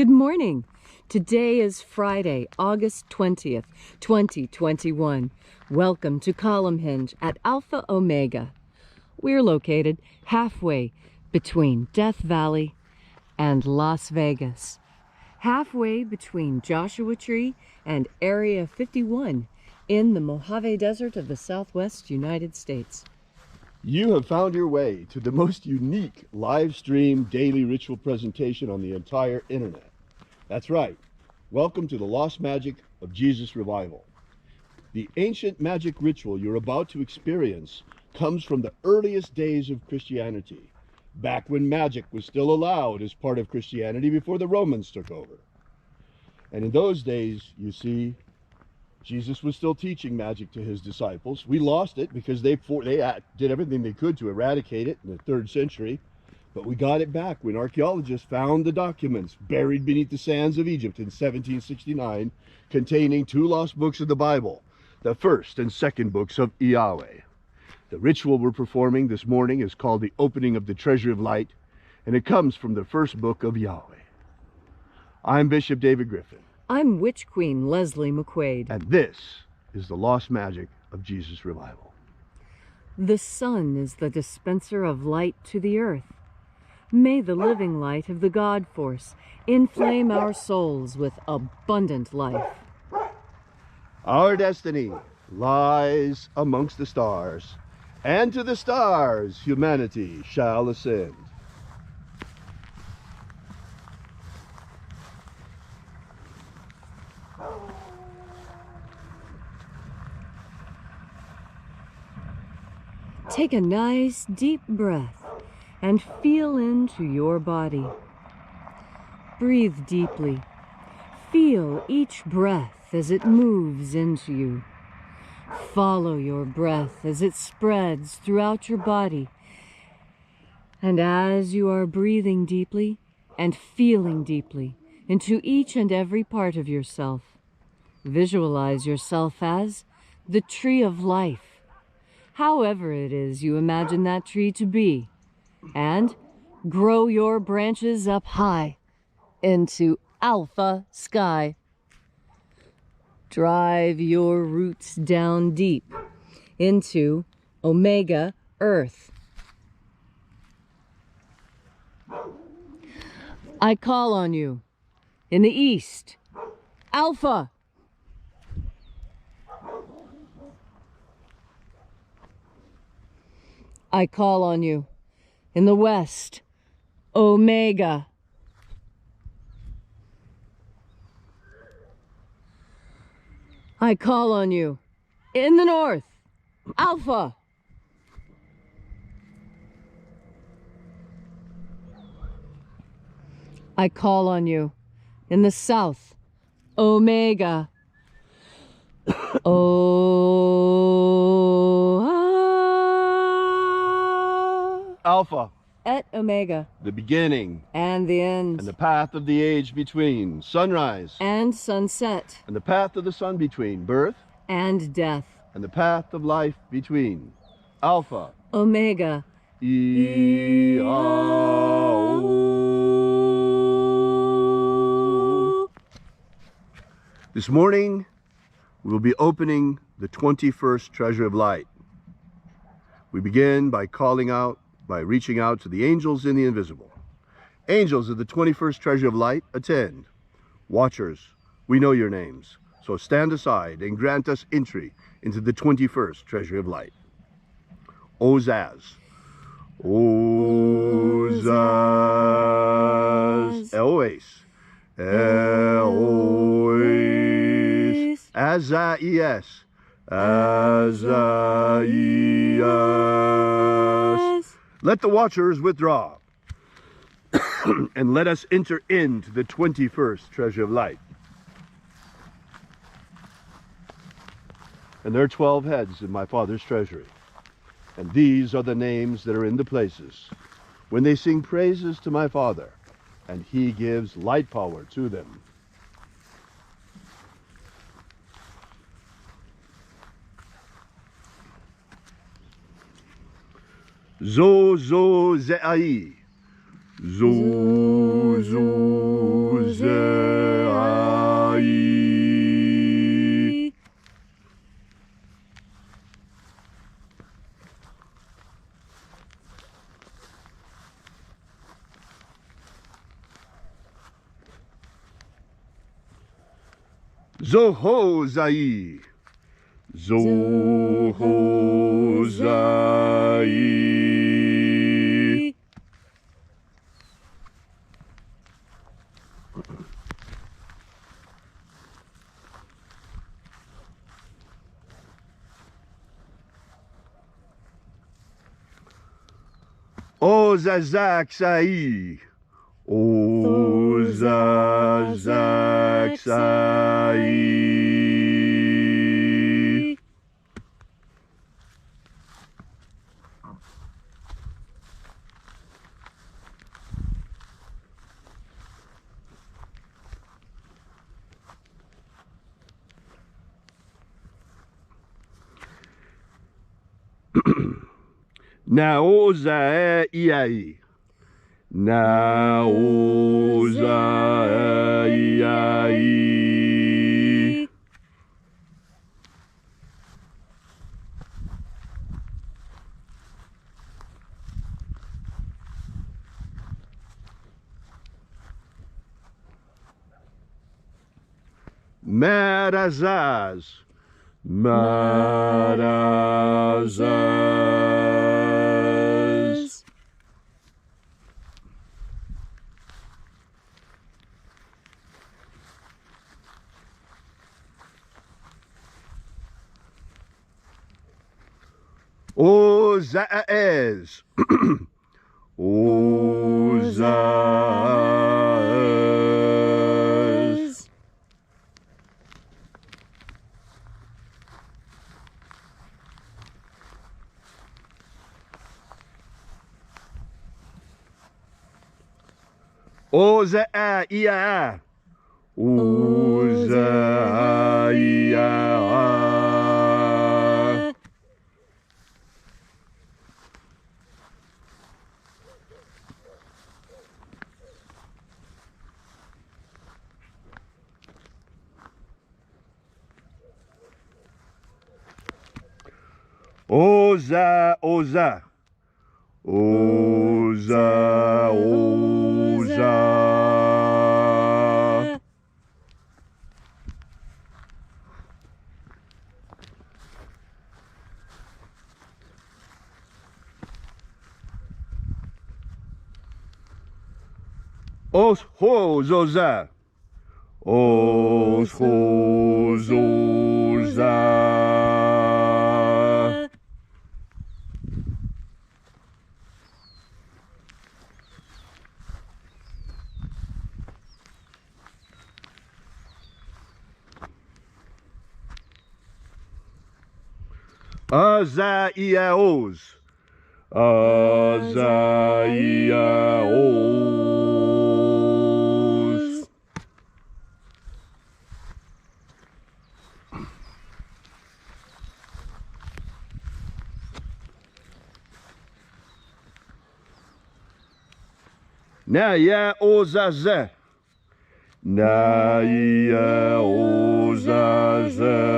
Good morning. Today is Friday, August 20th, 2021. Welcome to Column Hinge at Alpha Omega. We're located halfway between Death Valley and Las Vegas. Halfway between Joshua Tree and Area 51 in the Mojave Desert of the Southwest United States. You have found your way to the most unique live stream daily ritual presentation on the entire internet. That's right. Welcome to the Lost Magic of Jesus Revival. The ancient magic ritual you're about to experience comes from the earliest days of Christianity, back when magic was still allowed as part of Christianity before the Romans took over. And in those days, you see, Jesus was still teaching magic to his disciples. We lost it because they did everything they could to eradicate it in the 3rd century. But we got it back when archaeologists found the documents buried beneath the sands of Egypt in 1769, containing 2 lost books of the Bible, the 1st and 2nd books of Yahweh. The ritual we're performing this morning is called the Opening of the Treasure of Light, and it comes from the 1st book of Yahweh. I'm Bishop David Griffin. I'm Witch Queen Leslie McQuade. And this is the Lost Magic of Jesus Revival. The sun is the dispenser of light to the earth. May the living light of the God Force inflame our souls with abundant life. Our destiny lies amongst the stars, and to the stars humanity shall ascend. Take a nice deep breath and feel into your body. Breathe deeply. Feel each breath as it moves into you. Follow your breath as it spreads throughout your body. And as you are breathing deeply and feeling deeply into each and every part of yourself, visualize yourself as the tree of life, however it is you imagine that tree to be, and grow your branches up high into Alpha Sky. Drive your roots down deep into Omega Earth. I call on you in the east, Alpha. I call on you in the west, Omega. I call on you in the north, Alpha. I call on you in the south, Omega. Alpha. Et Omega. The beginning. And the end. And the path of the age between. Sunrise. And sunset. And the path of the sun between. Birth. And death. And the path of life between. Alpha. Omega. This morning, we will be opening the 21st Treasure of Light. We begin by reaching out to the angels in the invisible. Angels of the 21st Treasure of Light, attend. Watchers, we know your names, so stand aside and grant us entry into the 21st Treasure of Light. Ozaz. Ozaz. Elois. Elois. Azaias. Azaias. Let the watchers withdraw, and let us enter into the 21st Treasure of Light. And there are 12 heads in my Father's treasury, and these are the names that are in the places when they sing praises to my Father, and he gives light power to them. Zo Zeai. Zo Zohozai. Zohozai. Ozazaksai. Ozazaksai. Naozaiai. Naozaiai. Marazaz. Marazaz. Ozaez. Ozaez. Ozaia. Ozaia. Oza, oza. Oza, oza. Os ho zoza. Os ho zoza. Azaiaos. Azaiaos. Naya ozaze. Naya ozaze.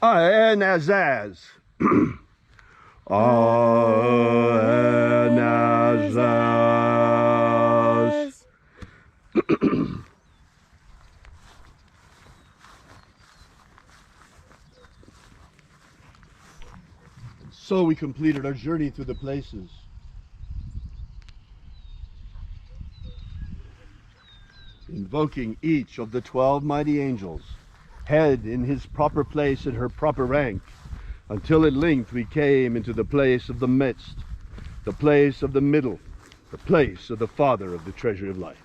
Anazaz. Anazaz. So we completed our journey through the places. Invoking each of the 12 mighty angels, head in his proper place and her proper rank, until at length we came into the place of the midst, the place of the middle, the place of the Father of the treasure of light.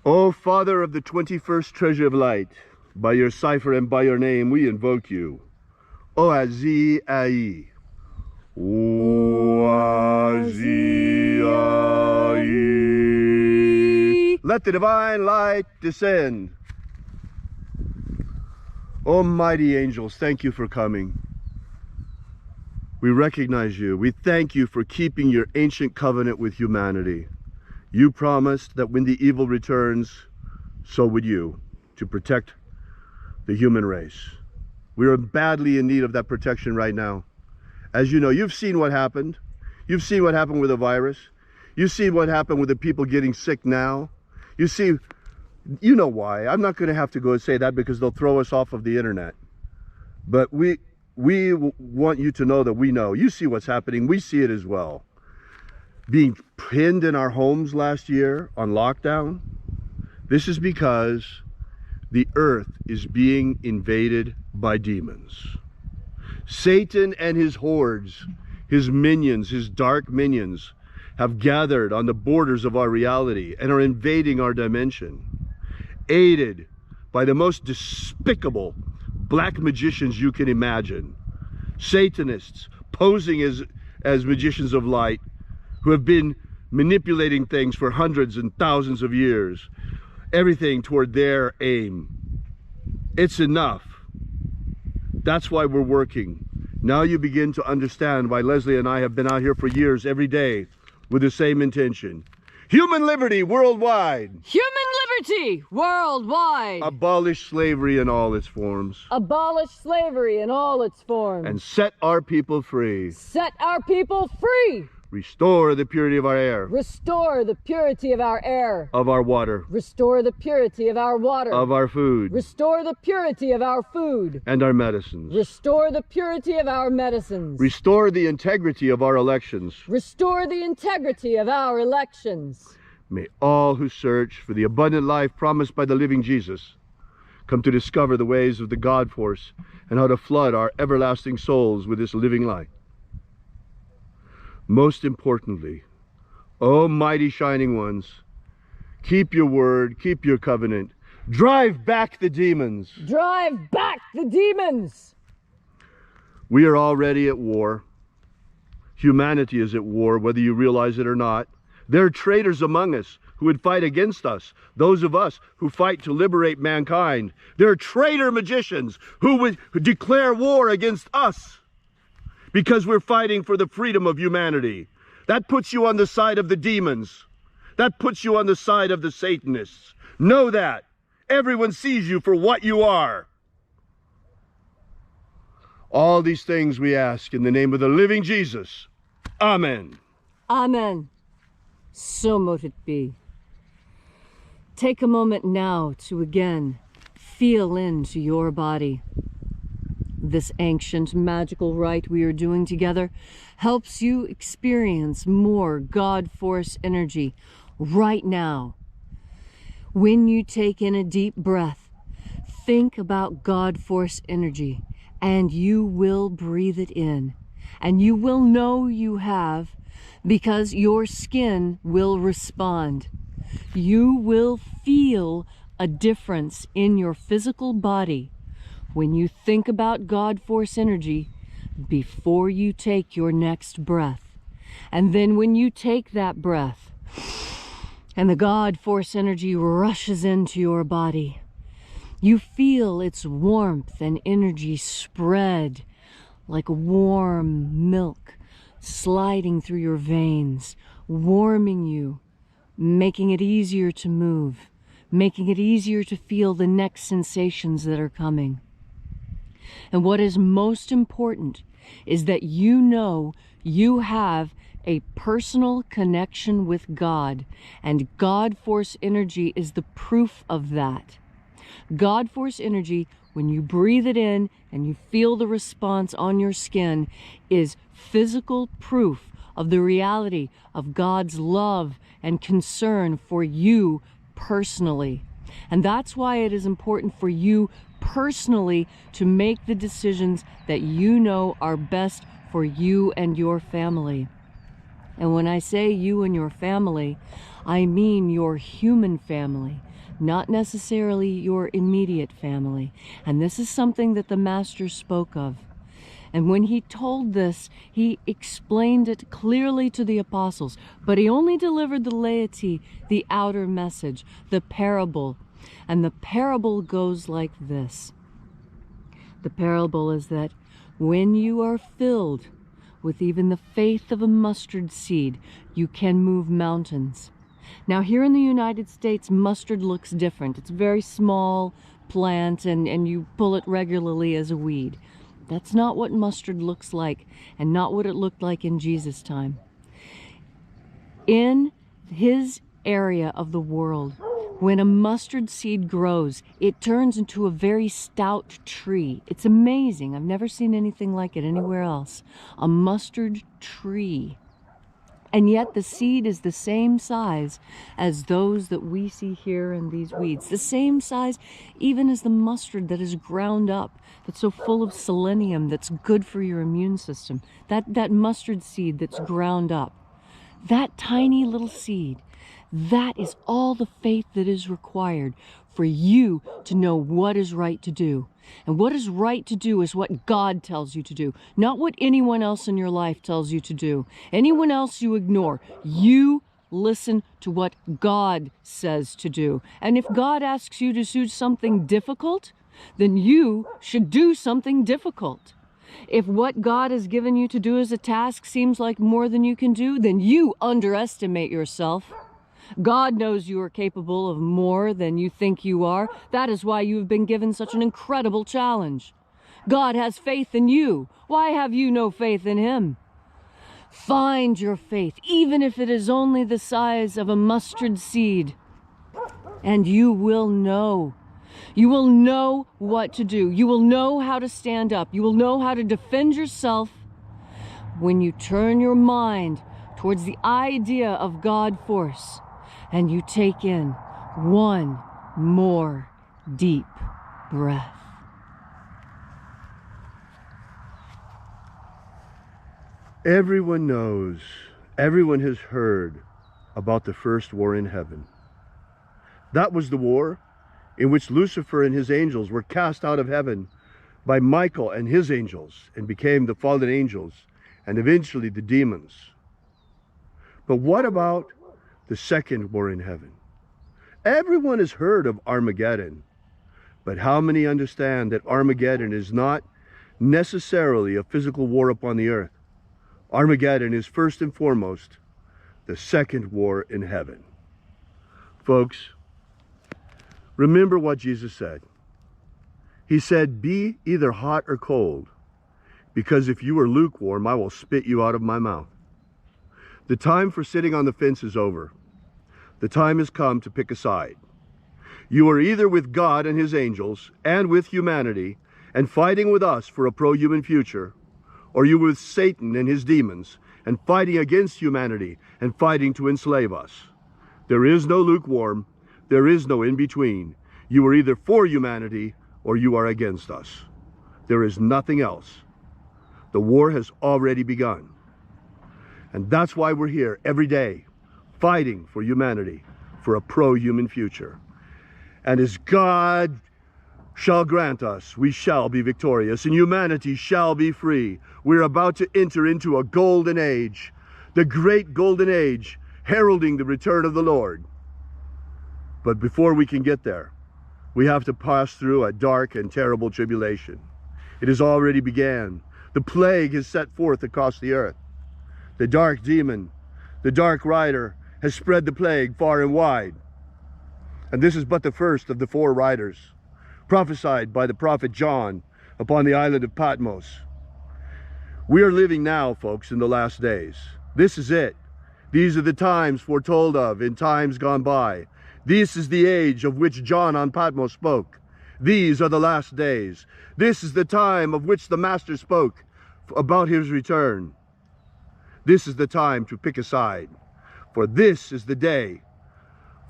O Father of the 21st treasure of light, by your cipher and by your name we invoke you. Oazi-ai. Oazi-ai. Let the divine light descend. Almighty angels, thank you for coming. We recognize you. We thank you for keeping your ancient covenant with humanity. You promised that when the evil returns, so would you, to protect the human race. We are badly in need of that protection right now. As you know, you've seen what happened. You've seen what happened with the virus. You've seen what happened with the people getting sick now. You see, you know why. I'm not going to have to go and say that because they'll throw us off of the internet. But we want you to know that we know. You see what's happening. We see it as well. Being pinned in our homes last year on lockdown. This is because the earth is being invaded by demons. Satan and his hordes, his minions, his dark minions, have gathered on the borders of our reality and are invading our dimension, aided by the most despicable black magicians you can imagine. Satanists posing as magicians of light who have been manipulating things for hundreds and thousands of years, everything toward their aim. It's enough. That's why we're working. Now you begin to understand why Leslie and I have been out here for years, every day, with the same intention. Human liberty worldwide. Human liberty worldwide. Abolish slavery in all its forms. Abolish slavery in all its forms. And set our people free. Set our people free. Restore the purity of our air. Restore the purity of our air. Of our water. Restore the purity of our water. Of our food. Restore the purity of our food. And our medicines. Restore the purity of our medicines. Restore the integrity of our elections. Restore the integrity of our elections. May all who search for the abundant life promised by the living Jesus come to discover the ways of the God force and how to flood our everlasting souls with this living light. Most importantly, O mighty shining ones, keep your word, keep your covenant. Drive back the demons. Drive back the demons. We are already at war. Humanity is at war, whether you realize it or not. There are traitors among us who would fight against us, those of us who fight to liberate mankind. There are traitor magicians who would declare war against us because we're fighting for the freedom of humanity. That puts you on the side of the demons. That puts you on the side of the Satanists. Know that. Everyone sees you for what you are. All these things we ask in the name of the living Jesus. Amen. Amen. So mote it be. Take a moment now to again feel into your body. This ancient magical rite we are doing together helps you experience more God force energy right now. When you take in a deep breath, think about God force energy and you will breathe it in. And you will know you have because your skin will respond. You will feel a difference in your physical body when you think about God force energy before you take your next breath. And then when you take that breath and the God force energy rushes into your body, you feel its warmth and energy spread like warm milk sliding through your veins, warming you, making it easier to move, making it easier to feel the next sensations that are coming. And what is most important is that you know you have a personal connection with God, and God force energy is the proof of that. God force energy, when you breathe it in and you feel the response on your skin, is physical proof of the reality of God's love and concern for you personally. And that's why it is important for you personally to make the decisions that you know are best for you and your family. And when I say you and your family, I mean your human family, not necessarily your immediate family. And this is something that the Master spoke of. And when he told this, he explained it clearly to the apostles, but he only delivered the laity the outer message, the parable. And the parable goes like this. The parable is that when you are filled with even the faith of a mustard seed, you can move mountains. Now here in the United States, mustard looks different. It's a very small plant and you pull it regularly as a weed. That's not what mustard looks like, and not what it looked like in Jesus' time. In his area of the world, when a mustard seed grows, it turns into a very stout tree. It's amazing. I've never seen anything like it anywhere else. A mustard tree. And yet the seed is the same size as those that we see here in these weeds. The same size even as the mustard that is ground up, that's so full of selenium, that's good for your immune system. That mustard seed that's ground up. That tiny little seed, that is all the faith that is required for you to know what is right to do. And what is right to do is what God tells you to do, not what anyone else in your life tells you to do. Anyone else you ignore. You listen to what God says to do. And if God asks you to do something difficult, then you should do something difficult. If what God has given you to do as a task seems like more than you can do, then you underestimate yourself. God knows you are capable of more than you think you are. That is why you have been given such an incredible challenge. God has faith in you. Why have you no faith in him? Find your faith, even if it is only the size of a mustard seed, and you will know. You will know what to do. You will know how to stand up. You will know how to defend yourself when you turn your mind towards the idea of God force. And you take in one more deep breath. Everyone knows, everyone has heard about the first war in heaven. That was the war in which Lucifer and his angels were cast out of heaven by Michael and his angels and became the fallen angels and eventually the demons. But what about the second war in heaven? Everyone has heard of Armageddon, but how many understand that Armageddon is not necessarily a physical war upon the earth? Armageddon is first and foremost the second war in heaven. Folks, remember what Jesus said. He said, "Be either hot or cold, because if you are lukewarm, I will spit you out of my mouth." The time for sitting on the fence is over. The time has come to pick a side. You are either with God and his angels and with humanity and fighting with us for a pro-human future, or you with Satan and his demons and fighting against humanity and fighting to enslave us. There is no lukewarm. There is no in-between. You are either for humanity or you are against us. There is nothing else. The war has already begun. And that's why we're here every day, fighting for humanity, for a pro-human future. And as God shall grant us, we shall be victorious, and humanity shall be free. We're about to enter into a golden age, the great golden age, heralding the return of the Lord. But before we can get there, we have to pass through a dark and terrible tribulation. It has already began. The plague has set forth across the earth. The dark demon, the dark rider, has spread the plague far and wide. And this is but the first of the 4 riders prophesied by the prophet John upon the island of Patmos. We are living now, folks, in the last days. This is it. These are the times foretold of in times gone by. This is the age of which John on Patmos spoke. These are the last days. This is the time of which the Master spoke about his return. This is the time to pick a side, for this is the day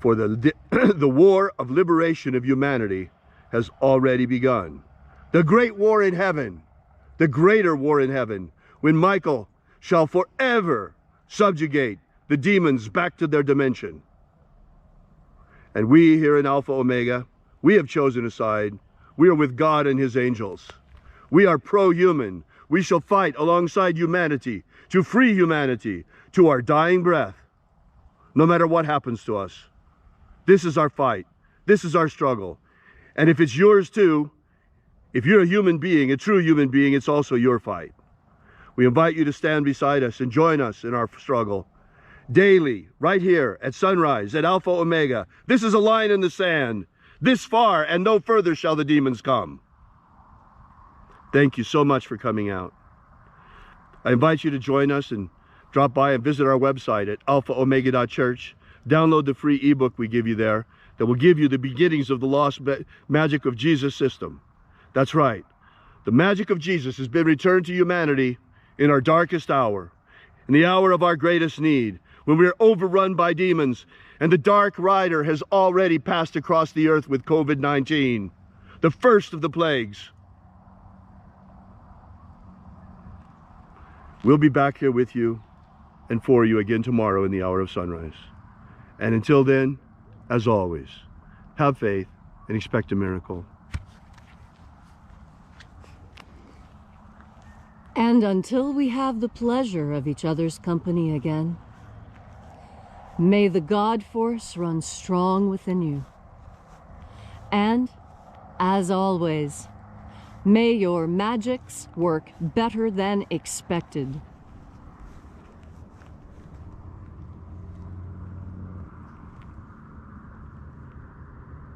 for the war of liberation of humanity has already begun. The great war in heaven, the greater war in heaven, when Michael shall forever subjugate the demons back to their dimension. And we here in Alpha Omega, we have chosen a side. We are with God and his angels. We are pro-human. we shall fight alongside humanity to free humanity to our dying breath, no matter what happens to us. This is our fight. This is our struggle. And if it's yours too, if you're a human being, a true human being, it's also your fight. We invite you to stand beside us and join us in our struggle. Daily, right here at sunrise, at Alpha Omega. This is a line in the sand. This far and no further shall the demons come. Thank you so much for coming out. I invite you to join us and drop by and visit our website at alphaomega.church. Download the free ebook we give you there that will give you the beginnings of the lost magic of Jesus system. That's right. The magic of Jesus has been returned to humanity in our darkest hour, in the hour of our greatest need, when we are overrun by demons and the dark rider has already passed across the earth with COVID-19, the first of the plagues. We'll be back here with you and for you again tomorrow in the hour of sunrise. And until then, as always, have faith and expect a miracle. And until we have the pleasure of each other's company again, may the God force run strong within you. And, as always, may your magics work better than expected.